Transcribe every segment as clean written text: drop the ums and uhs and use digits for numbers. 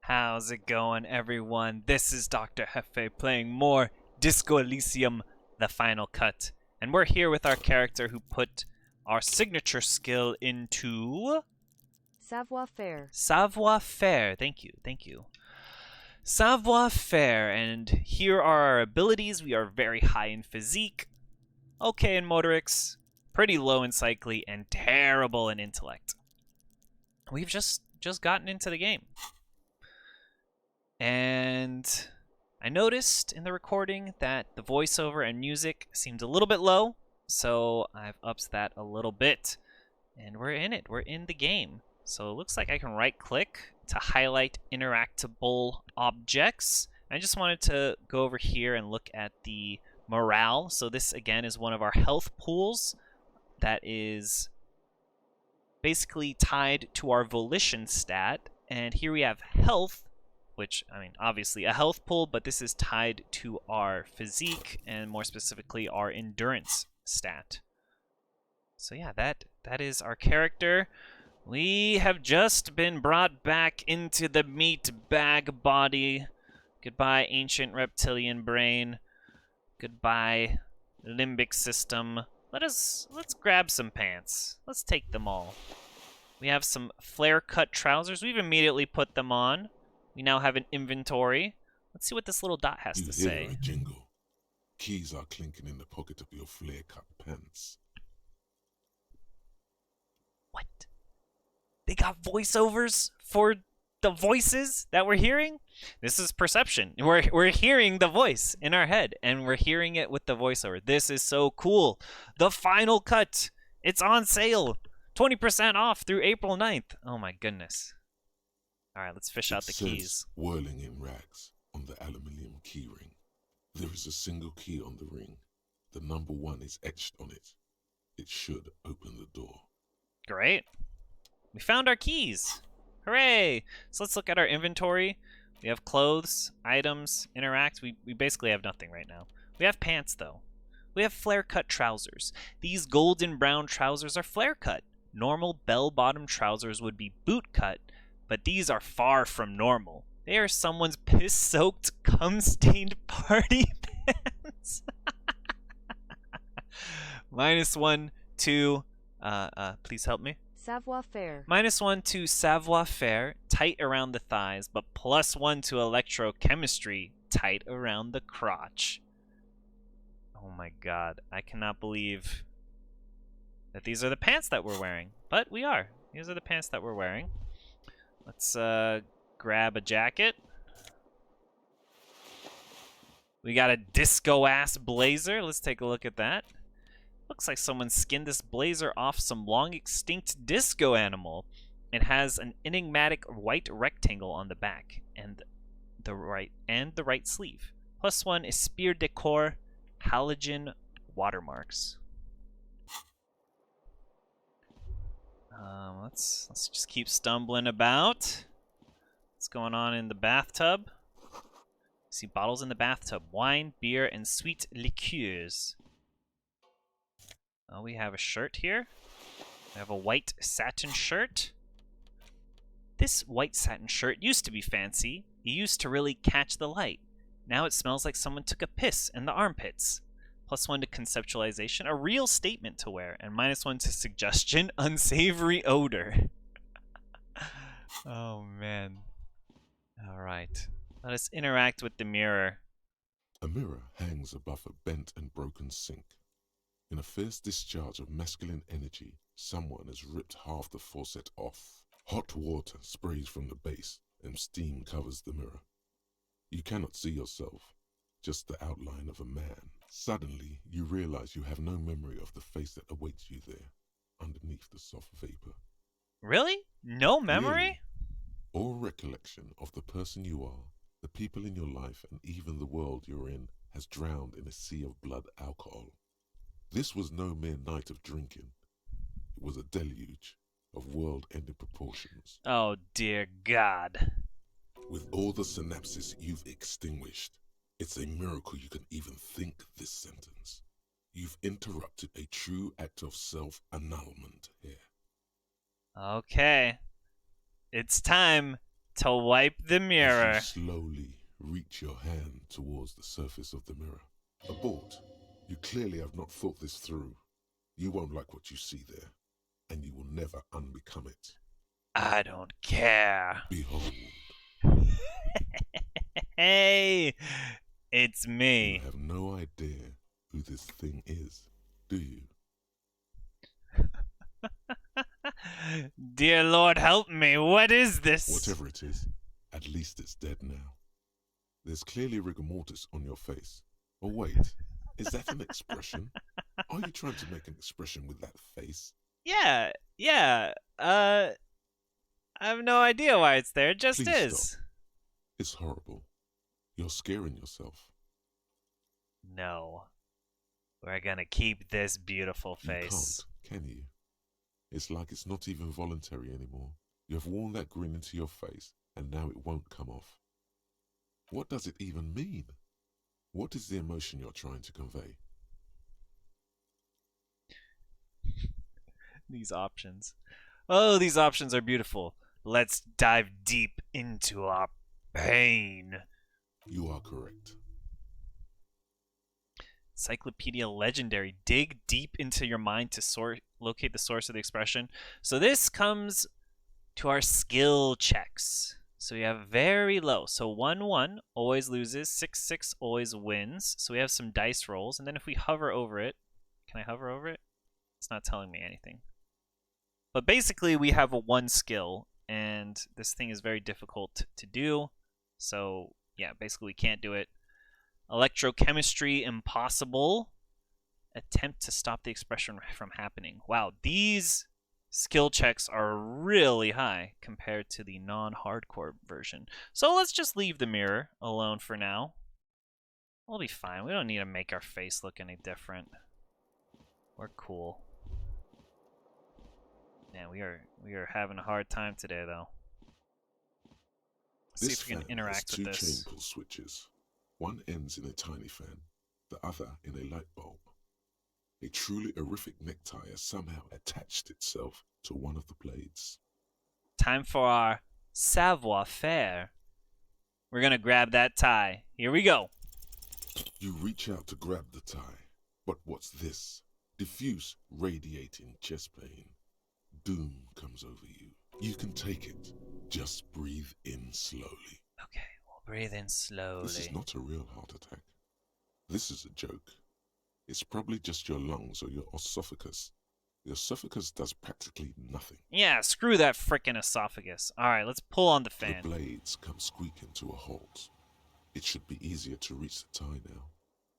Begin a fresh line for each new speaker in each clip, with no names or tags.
How's it going, everyone? This is Dr. Hefe playing more Disco Elysium, the final cut. And we're here with our character who put our signature skill into...
Savoir-faire.
Savoir-faire. Thank you. Savoir-faire. And here are our abilities. We are very high in physique, okay in motorics, pretty low in psyche, and terrible in intellect. We've just gotten into the game. And I noticed in the recording that the voiceover and music seemed a little bit low, so I've upped that a little bit. And we're in it. We're in the game. So it looks like I can right-click to highlight interactable objects. I just wanted to go over here and look at the morale. So this, again, is one of our health pools that is basically tied to our volition stat. And here we have health, which, I mean, obviously a health pool, but this is tied to our physique and more specifically our endurance stat. So yeah, that is our character. We have just been brought back into the meat bag body. Goodbye, ancient reptilian brain. Goodbye, limbic system. Let's grab some pants. Let's take them all. We have some flare-cut trousers. We've immediately put them on. We now have an inventory. Let's see what this little dot has to say.
You hear a jingle. Keys are clinking in the pocket of your flare-cut pants.
What? They got voiceovers for the voices that we're hearing? This is perception. We're hearing the voice in our head, and we're hearing it with the voiceover. This is so cool. The final cut. It's on sale. 20% off through April 9th. Oh my goodness. All right, let's fish out the keys.
Whirling in rags on the aluminium key ring. There is a single key on the ring. The number 1 is etched on it. It should open the door.
Great. We found our keys. Hooray! So let's look at our inventory. We have clothes, items, interact. We basically have nothing right now. We have pants, though. We have flare-cut trousers. These golden brown trousers are flare-cut. Normal bell-bottom trousers would be boot-cut, but these are far from normal. They are someone's piss-soaked, cum-stained party pants. -1 to, please help me.
Savoir-faire.
-1 to savoir-faire, tight around the thighs, but +1 to electrochemistry, tight around the crotch. Oh my god, I cannot believe that these are the pants that we're wearing. But we are. These are the pants that we're wearing. Let's grab a jacket. We got a disco-ass blazer. Let's take a look at that. Looks like someone skinned this blazer off some long-extinct disco animal. It has an enigmatic white rectangle on the back and the right sleeve. +1 is spear decor, halogen watermarks. Let's just keep stumbling about. What's going on in the bathtub? See bottles in the bathtub: wine, beer, and sweet liqueurs. Oh, we have a shirt here. We have a white satin shirt. This white satin shirt used to be fancy. It used to really catch the light. Now it smells like someone took a piss in the armpits. +1 to conceptualization, a real statement to wear, and -1 to suggestion, unsavory odor. Oh man. Alright. Let us interact with the mirror.
A mirror hangs above a bent and broken sink. In a fierce discharge of masculine energy, someone has ripped half the faucet off. Hot water sprays from the base, and steam covers the mirror. You cannot see yourself, just the outline of a man. Suddenly, you realize you have no memory of the face that awaits you there, underneath the soft vapor.
Really? No memory?
Really? All recollection of the person you are, the people in your life, and even the world you're in has drowned in a sea of blood alcohol. This was no mere night of drinking. It was a deluge of world-ending proportions.
Oh dear God.
With all the synapses you've extinguished, it's a miracle you can even think this sentence. You've interrupted a true act of self-annulment here.
Okay. It's time to wipe the
As
mirror.
you slowly reach your hand towards the surface of the mirror. Abort. You clearly have not thought this through. You won't like what you see there, and you will never unbecome it.
I don't care.
Behold,
Hey, it's
you
me.
have no idea who this thing is, do you?
Dear Lord, help me. What is this?
Whatever it is, at least it's dead now. There's clearly rigor mortis on your face. Oh wait, is that an expression? Are you trying to make an expression with that face?
Yeah. I have no idea why it's there. It just
Please
is.
stop. It's horrible. You're scaring yourself.
No. We're gonna keep this beautiful face.
You can't, can you? It's like it's not even voluntary anymore. You have worn that grin into your face, and now it won't come off. What does it even mean? What is the emotion you're trying to convey?
These options. Oh, these options are beautiful. Let's dive deep into our pain.
You are correct.
Encyclopedia Legendary. Dig deep into your mind to locate the source of the expression. So this comes to our skill checks. So we have very low. So 1-1 always loses. 6-6 always wins. So we have some dice rolls. And then if we hover over it, can I hover over it? It's not telling me anything. But basically we have a 1 skill, and this thing is very difficult to do. So yeah, basically we can't do it. Electrochemistry, impossible. Attempt to stop the expression from happening. Wow, these skill checks are really high compared to the non-hardcore version. So let's just leave the mirror alone for now. We'll be fine. We don't need to make our face look any different. We're cool. Man, we are having a hard time today, though. Let's see if we can interact with this.
Two chain pull switches. One ends in a tiny fan, the other in a light bulb. A truly horrific necktie has somehow attached itself to one of the blades.
Time for our savoir-faire. We're gonna grab that tie. Here we go.
You reach out to grab the tie, but what's this? Diffuse, radiating chest pain. Doom comes over you. You can take it. Just breathe in slowly.
Okay, we'll breathe in slowly.
This is not a real heart attack. This is a joke. It's probably just your lungs or your esophagus. The esophagus does practically nothing.
Yeah, screw that frickin' esophagus. Alright, let's pull on the fan.
The blades come squeaking to a halt. It should be easier to reach the tie now.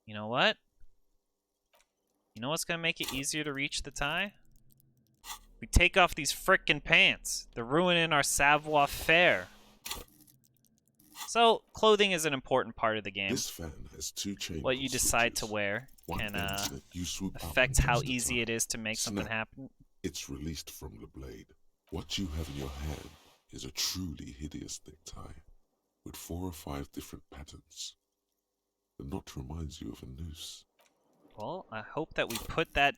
You know what? You know what's gonna make it easier to reach the tie? We take off these frickin' pants. They're ruining our savoir-faire. So, clothing is an important part of the game.
This fan has two chain
What you decide to wear can affect how easy it is to make something happen.
It's released from the blade. What you have in your hand is a truly hideous necktie with 4 or 5 different patterns. The knot reminds you of a noose.
Well, I hope that we put that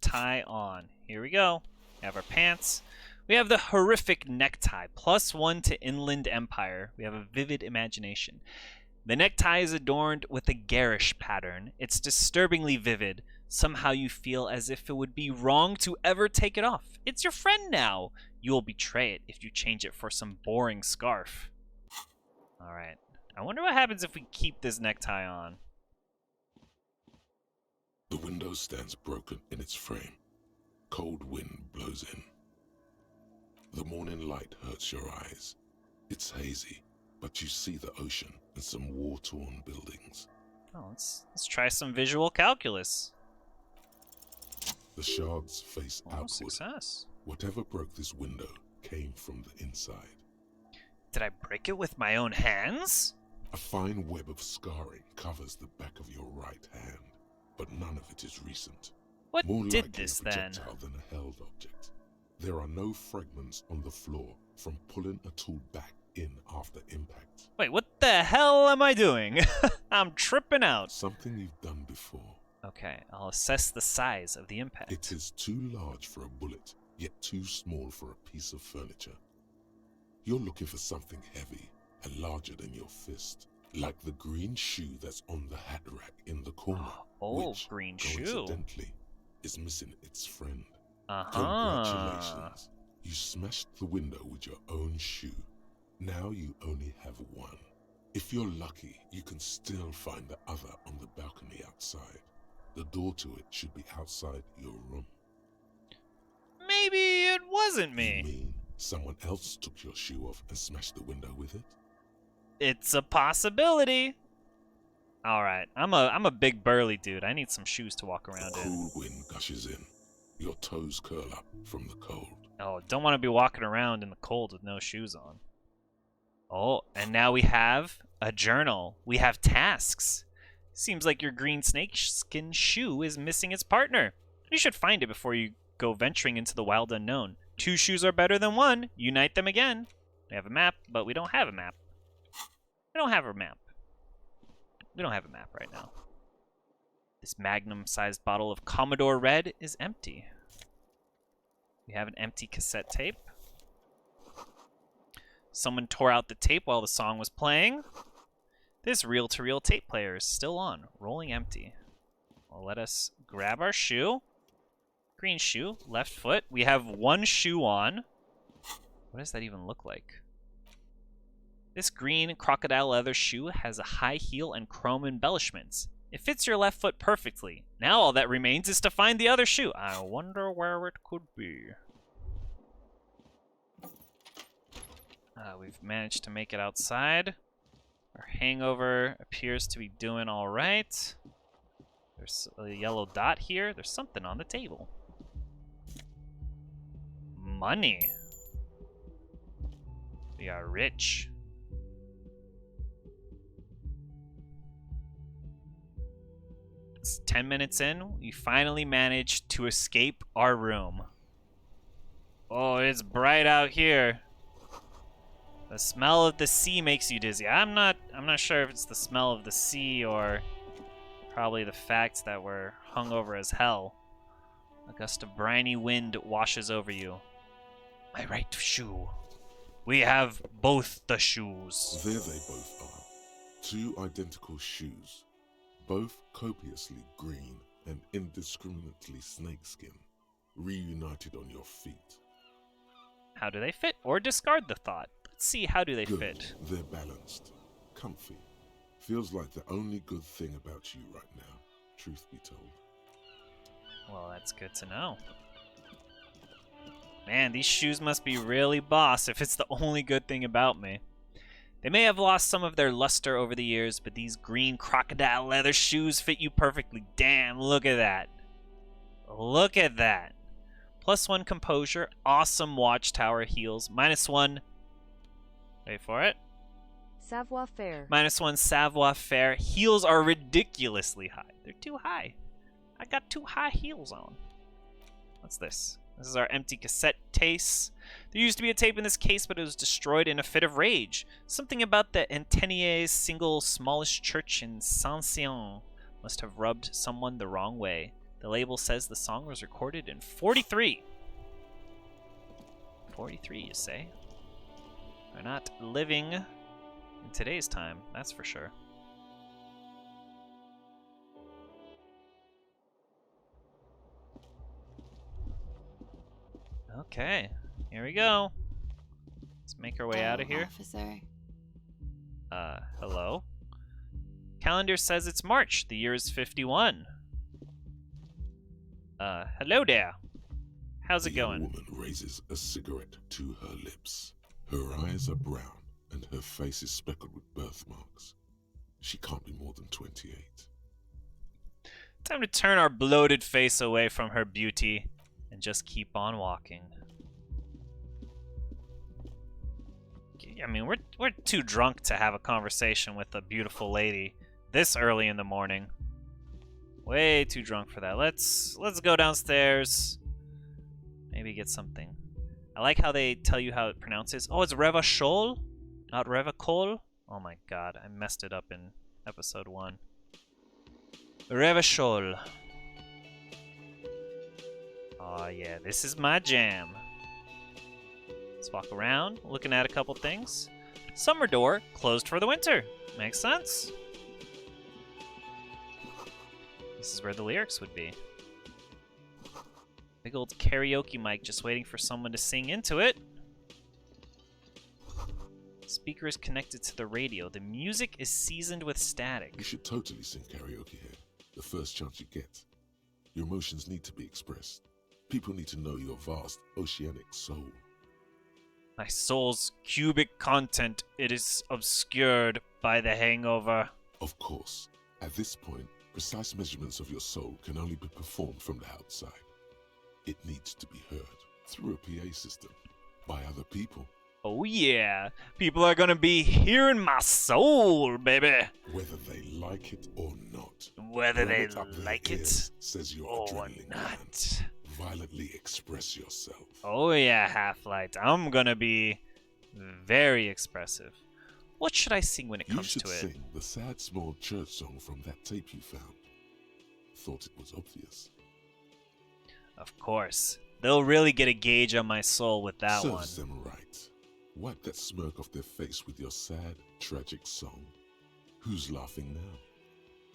tie on. Here we go. We have our pants. We have the horrific necktie, +1 to Inland Empire. We have a vivid imagination. The necktie is adorned with a garish pattern. It's disturbingly vivid. Somehow you feel as if it would be wrong to ever take it off. It's your friend now. You will betray it if you change it for some boring scarf. Alright. I wonder what happens if we keep this necktie on.
The window stands broken in its frame. Cold wind blows in. The morning light hurts your eyes. It's hazy, but you see the ocean and some war-torn buildings.
Oh, let's try some visual calculus.
The shards face outward.
Success.
Whatever broke this window came from the inside.
Did I break it with my own hands?
A fine web of scarring covers the back of your right hand, but none of it is recent.
What
More
did
likely
this
a
then?
projectile than a held object. There are no fragments on the floor from pulling a tool back in after impact.
Wait, what the hell am I doing? I'm tripping out.
Something you've done before.
Okay, I'll assess the size of the impact.
It is too large for a bullet, yet too small for a piece of furniture. You're looking for something heavy and larger than your fist, like the green shoe that's on the hat rack in the corner,
Oh,
which,
green shoe.
coincidentally, is missing its friend.
Uh-huh.
Congratulations. You smashed the window with your own shoe. Now you only have one. If you're lucky, you can still find the other on the balcony outside. The door to it should be outside your room.
Maybe it wasn't
You
me.
mean someone else took your shoe off and smashed the window with it?
It's a possibility. All right, I'm a big burly dude. I need some shoes to walk around in.
Cool wind gushes in. Your toes curl up from the cold.
Oh, don't want to be walking around in the cold with no shoes on. Oh, and now we have a journal. We have tasks. Seems like your green snakeskin shoe is missing its partner. You should find it before you go venturing into the wild unknown. 2 shoes are better than 1. Unite them again. We have a map, but we don't have a map. We don't have a map. We don't have a map right now. This magnum-sized bottle of Commodore Red is empty. We have an empty cassette tape. Someone tore out the tape while the song was playing. This reel-to-reel tape player is still on, rolling empty. Well, let us grab our shoe. Green shoe, left foot. We have 1 shoe on. What does that even look like? This green crocodile leather shoe has a high heel and chrome embellishments. It fits your left foot perfectly. Now all that remains is to find the other shoe. I wonder where it could be. We've managed to make it outside. Our hangover appears to be doing all right. There's a yellow dot here. There's something on the table. Money. We are rich. It's 10 minutes in. We finally managed to escape our room. Oh, it's bright out here. The smell of the sea makes you dizzy. I'm not sure if it's the smell of the sea or probably the fact that we're hungover as hell. A gust of briny wind washes over you. My right shoe. We have both the shoes.
There they both are. 2 identical shoes, both copiously green and indiscriminately snakeskin, reunited on your feet.
How do they fit? Or discard the thought. Let's see, how do they
Good.
fit?
They're balanced, comfy. Feels like the only good thing about you right now, truth be told.
Well, that's good to know. Man, these shoes must be really boss if it's the only good thing about me. They may have lost some of their luster over the years, but these green crocodile leather shoes fit you perfectly. Damn, look at that. Look at that. +1 composure, awesome watchtower heels, -1... Wait for it.
Savoir-faire.
-1 savoir-faire. Heels are ridiculously high. They're too high. I got too high heels on. What's this? This is our empty cassette case. There used to be a tape in this case, but it was destroyed in a fit of rage. Something about the Antenier's single smallest church in Saint-Cyan must have rubbed someone the wrong way. The label says the song was recorded in 43. 43, you say? We're not living in today's time, that's for sure. Okay, here we go. Let's make our way out of here.
Officer.
Hello? Calendar says it's March. The year is 51. Hello there. How's it
The young
going?
woman raises a cigarette to her lips. Her eyes are brown and her face is speckled with birthmarks. She can't be more than 28.
Time to turn our bloated face away from her beauty and just keep on walking. I mean, we're too drunk to have a conversation with a beautiful lady this early in the morning. Way too drunk for that. Let's go downstairs. Maybe get something. I like how they tell you how it pronounces. Oh, it's Revachol, not Revacol. Oh my god, I messed it up in episode 1. Revachol. Oh yeah, this is my jam. Let's walk around, looking at a couple things. Summer door, closed for the winter. Makes sense. This is where the lyrics would be. Big old karaoke mic just waiting for someone to sing into it. Speaker is connected to the radio. The music is seasoned with static.
You should totally sing karaoke here, the first chance you get. Your emotions need to be expressed. People need to know your vast, oceanic soul.
My soul's cubic content, it is obscured by the hangover.
Of course, at this point, precise measurements of your soul can only be performed from the outside. It needs to be heard through a PA system by other people.
Oh yeah, people are gonna be hearing my soul, baby.
Whether they like it or not.
Whether they
Right up their
like
ears,
it
says your
or
adrenaline
not.
gland. Violently express yourself.
Oh yeah, Half-Light. I'm gonna be very expressive. What should I sing when it
You
comes
should
to it?
sing the sad small church song from that tape you found. Thought it was obvious.
Of course. They'll really get a gauge on my soul with that
Serves
one.
them right. Wipe that smirk off their face with your sad, tragic song. Who's laughing now?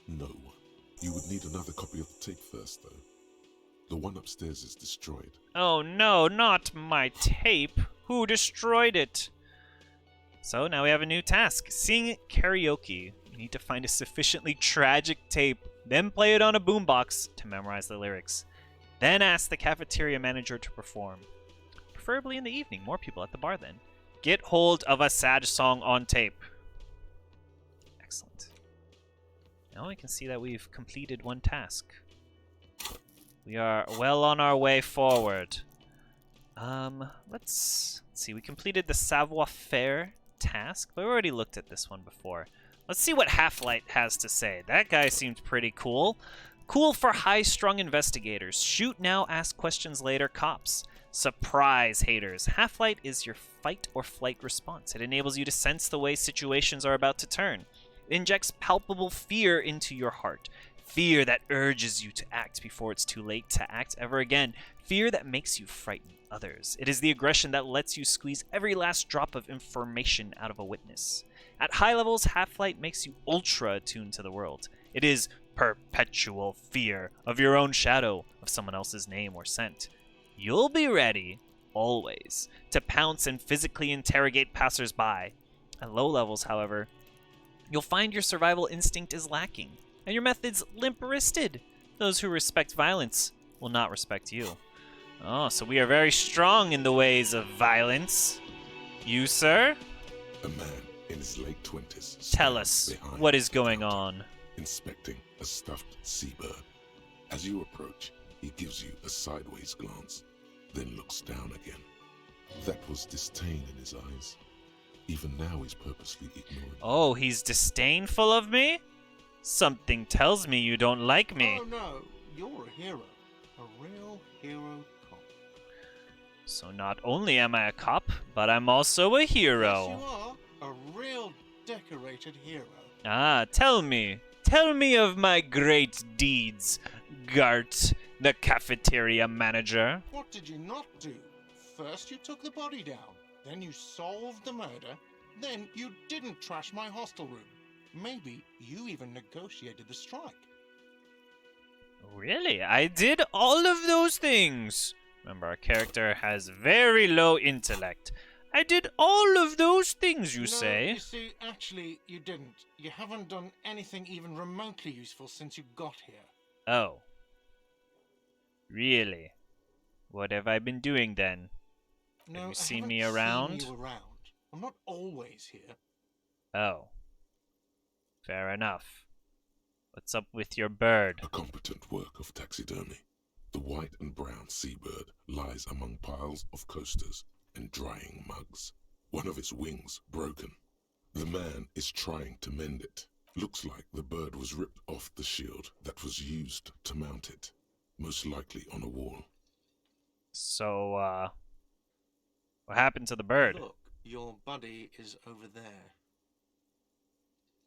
No one. You would need another copy of the tape first, though. The one upstairs is destroyed.
Oh no, not my tape. Who destroyed it? So now we have a new task. Sing karaoke. We need to find a sufficiently tragic tape, then play it on a boombox to memorize the lyrics. Then ask the cafeteria manager to perform. Preferably in the evening. More people at the bar then. Get hold of a sad song on tape. Excellent. Now we can see that we've completed one task. We are well on our way forward. Let's see. We completed the savoir-faire task, but we already looked at this one before. Let's see what Half-Light has to say. That guy seemed pretty cool. Cool for high-strung investigators. Shoot now, ask questions later, cops. Surprise, haters. Half-Light is your fight or flight response. It enables you to sense the way situations are about to turn. It injects palpable fear into your heart. Fear that urges you to act before it's too late to act ever again. Fear that makes you frighten others. It is the aggression that lets you squeeze every last drop of information out of a witness. At high levels, Half-Light makes you ultra attuned to the world. It is perpetual fear of your own shadow, of someone else's name or scent. You'll be ready, always, to pounce and physically interrogate passers-by. At low levels, however, you'll find your survival instinct is lacking, and your methods limp-wristed. Those who respect violence will not respect you. Oh, so we are very strong in the ways of violence. You, sir?
A man in his late 20s.
Tell us what is going on.
Inspecting a stuffed seabird. As you approach, he gives you a sideways glance, then looks down again. That was disdain in his eyes. Even now he's purposely ignoring.
Oh, he's disdainful of me? Something tells me you don't like me.
Oh no, you're a hero. A real hero cop.
So not only am I a cop, but I'm also a
Yes,
hero.
you are. A real decorated hero.
Ah, tell me. Tell me of my great deeds, Gart, the cafeteria manager.
What did you not do? First you took the body down, then you solved the murder, then you didn't trash my hostel room. Maybe you even negotiated the strike.
Really? I did all of those things. Remember, our character has very low intellect. I did all of those things, you
No,
say?
you see, actually, you didn't. You haven't done anything even remotely useful since you got here.
Oh. Really? What have I been doing then?
No,
you
I
seen
haven't
me
seen
around?
you around. I'm not always here.
Oh. Fair enough. What's up with your bird?
A competent work of taxidermy. The white and brown seabird lies among piles of coasters and drying mugs. One of its wings broken. The man is trying to mend it. Looks like the bird was ripped off the shield that was used to mount it. Most likely on a wall.
So, what happened to the bird?
Look, your buddy is over there.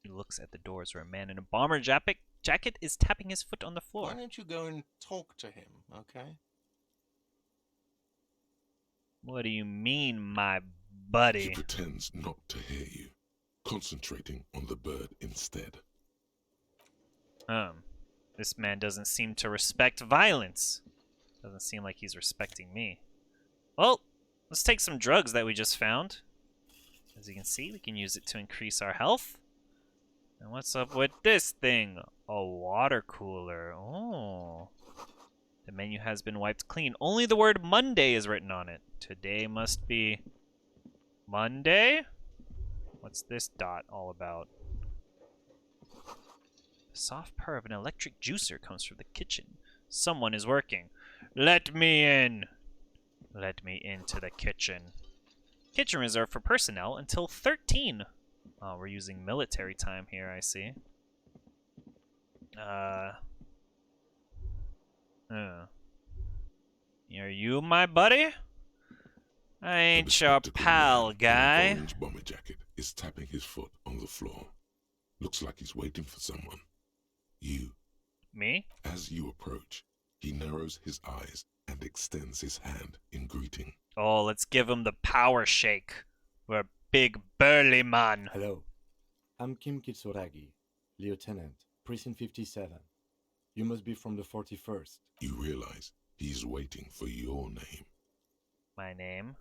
He looks at the doors where a man in a bomber jacket is tapping his foot on the floor.
Why don't you go and talk to him, okay?
What do you mean, my
He
buddy?
pretends not to hear you, concentrating on the bird instead.
This man doesn't seem to respect violence. Doesn't seem like he's respecting me. Well, let's take some drugs that we just found. As you can see, we can use it to increase our health. And what's up with this thing? A water cooler. Oh. The menu has been wiped clean. Only the word Monday is written on it. Today must be Monday? What's this dot all about? The soft purr of an electric juicer comes from the kitchen. Someone is working. Let me in. Let me into the kitchen. Kitchen reserved for personnel until 13. Oh, we're using military time here, I see. Are you my buddy? I ain't your
bespectacled
pal,
man in
guy.
an orange bomber jacket is tapping his foot on the floor. Looks like he's waiting for someone. You.
Me?
As you approach, he narrows his eyes and extends his hand in greeting.
Oh, let's give him the power shake. We're a big burly man.
Hello. I'm Kim Kitsuragi, Lieutenant, Precinct 57. You must be from the 41st.
You realize he's waiting for your name.
My name?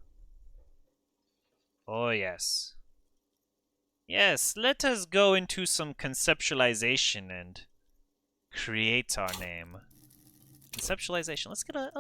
Oh, yes. Yes, let us go into some conceptualization and create our name. Conceptualization. Let's get a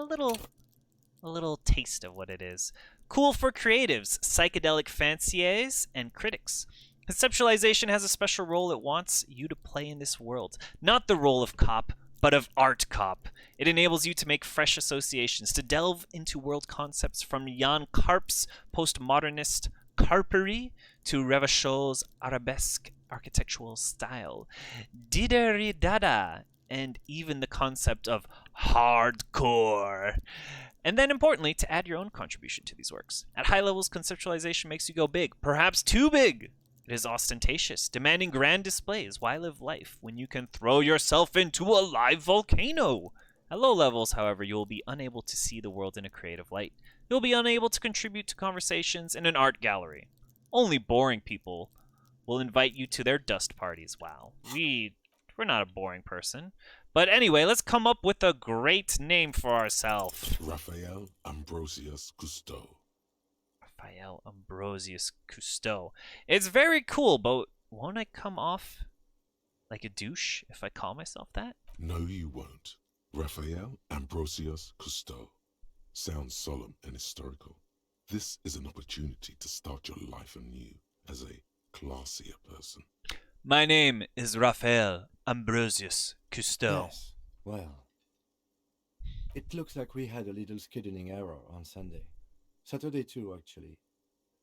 little taste of what it is. Cool for creatives, psychedelic fanciers, and critics. Conceptualization has a special role it wants you to play in this world. Not the role of cop, but of art cop. It enables you to make fresh associations, to delve into world concepts from Jan Karp's postmodernist carpery to Revachol's arabesque architectural style, Dada, and even the concept of hardcore. And then, importantly, to add your own contribution to these works. At high levels, conceptualization makes you go big, perhaps too big. It is ostentatious, demanding grand displays. Why live life when you can throw yourself into a live volcano? At low levels, however, you will be unable to see the world in a creative light. You'll be unable to contribute to conversations in an art gallery. Only boring people will invite you to their dust parties. Wow, we're not a boring person. But anyway, let's come up with a great name for ourselves.
Raphael Ambrosius Cousteau.
Raphael Ambrosius Cousteau. It's very cool, but won't I come off like a douche if I call myself that?
No, you won't. Raphael Ambrosius Cousteau. Sounds solemn and historical. This is an opportunity to start your life anew as a classier person.
My name is Raphael Ambrosius Cousteau.
Yes. Well, it looks like we had a little scheduling error on Sunday. Saturday too, actually.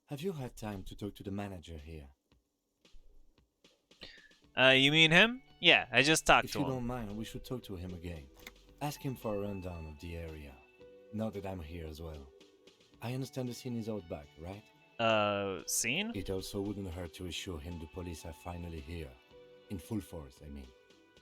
Have you had time to talk to the manager here?
You mean him? Yeah, I just talked
If
to
you
him.
don't mind, we should talk to him again. Ask him for a rundown of the area. Now that I'm here as well. I understand the scene is out back, right?
Scene?
It also wouldn't hurt to assure him the police are finally here. In full force, I mean.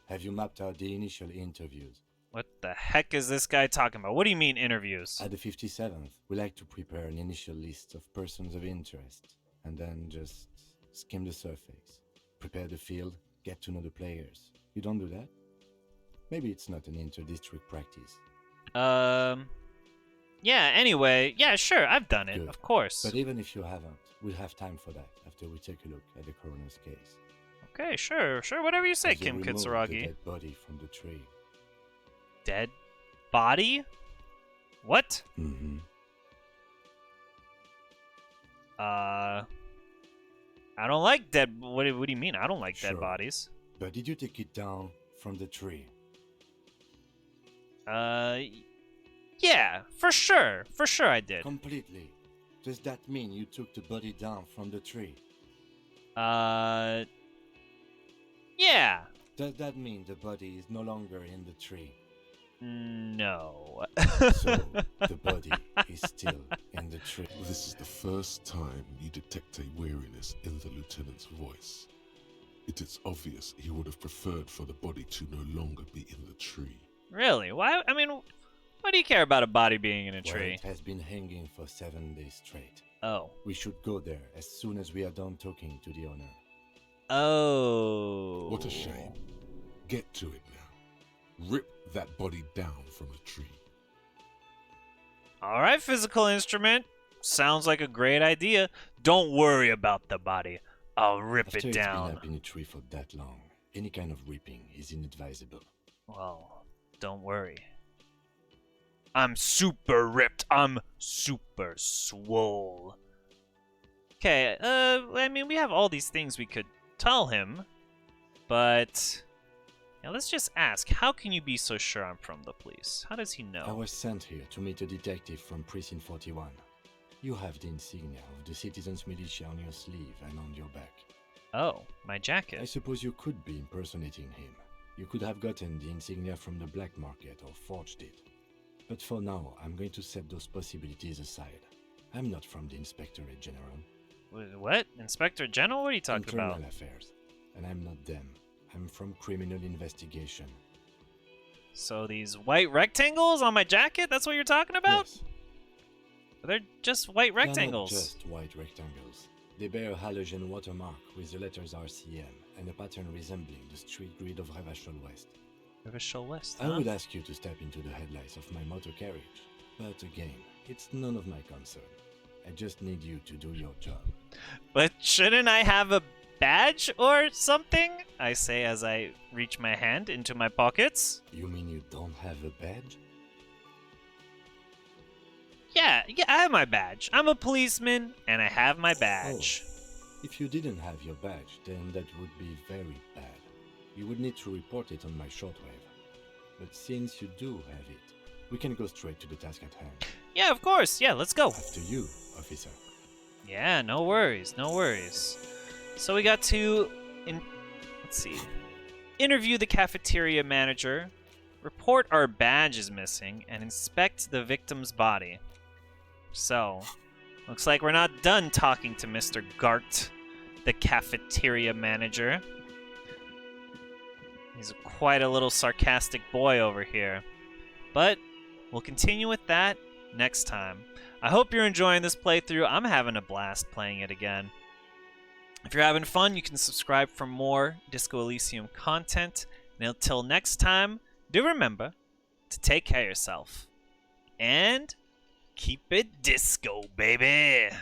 Have you mapped out the initial interviews?
What the heck is this guy talking about? What do you mean interviews?
At the 57th, we like to prepare an initial list of persons of interest, and then just skim the surface. Prepare the field, get to know the players. You don't do that? Maybe it's not an inter-district practice.
Yeah, anyway, yeah, sure, I've done it,
Good.
of course.
But even if you haven't, we'll have time for that after we take a look at the coroner's case.
Okay, sure, whatever you say,
As you
Kim
remove the
Kitsuragi.
dead body from the tree.
Dead body? What?
Mm-hmm.
I don't like dead. What do you mean? I don't like dead
Sure.
bodies.
But did you take it down from the tree?
Yeah, for sure I did.
Completely. Does that mean you took the body down from the tree?
Yeah.
Does that mean the body is no longer in the tree?
No.
So the body is still in the tree.
This is the first time you detect a weariness in the lieutenant's voice. It is obvious he would have preferred for the body to no longer be in the tree.
Really? Why? I mean, what What do you care about a body being in a
Well,
tree?
it has been hanging for 7 days straight.
Oh.
We should go there as soon as we are done talking to the owner.
Oh.
What a shame. Get to it now. Rip that body down from the tree.
All right, physical instrument. Sounds like a great idea. Don't worry about the body. I'll rip
After
it
it's
down.
been up in a tree for that long, any kind of ripping is inadvisable.
Well, don't worry. I'm super ripped. I'm super swole. Okay, I mean, we have all these things we could tell him, but yeah, let's just ask, how can you be so sure I'm from the police? How does he
I
know?
was sent here to meet a detective from Precinct 41. You have the insignia of the Citizens Militia on your sleeve and on your back.
Oh, my
I
jacket.
suppose you could be impersonating him. You could have gotten the insignia from the black market or forged it. But for now, I'm going to set those possibilities aside. I'm not from the Inspectorate General.
What? Inspector General? What are you talking
Internal
about?
affairs. And I'm not them. I'm from criminal investigation.
So these white rectangles on my jacket? That's what you're talking about?
Yes,
They're just white
they're
rectangles.
not just white rectangles. They bear a halogen watermark with the letters RCM and a pattern resembling the street grid of Revachol West.
Revachol West,
I
huh?
would ask you to step into the headlights of my motor carriage, but again, it's none of my concern. I just need you to do your job.
But shouldn't I have a badge or something? I say as I reach my hand into my pockets.
You mean you don't have a badge?
Yeah, I have my badge. I'm a policeman, and I have my badge.
If you didn't have your badge, then that would be very bad. You would need to report it on my shortwave. But since you do have it, we can go straight to the task at hand.
Yeah, of course. Yeah, let's go.
After you, officer.
Yeah, no worries, no worries. So we got to, let's see, interview the cafeteria manager, report our badge is missing, and inspect the victim's body. So, looks like we're not done talking to Mr. Gart, the cafeteria manager. He's quite a little sarcastic boy over here. But we'll continue with that next time. I hope you're enjoying this playthrough. I'm having a blast playing it again. If you're having fun, you can subscribe for more Disco Elysium content. And until next time, do remember to take care of yourself. And keep it disco, baby!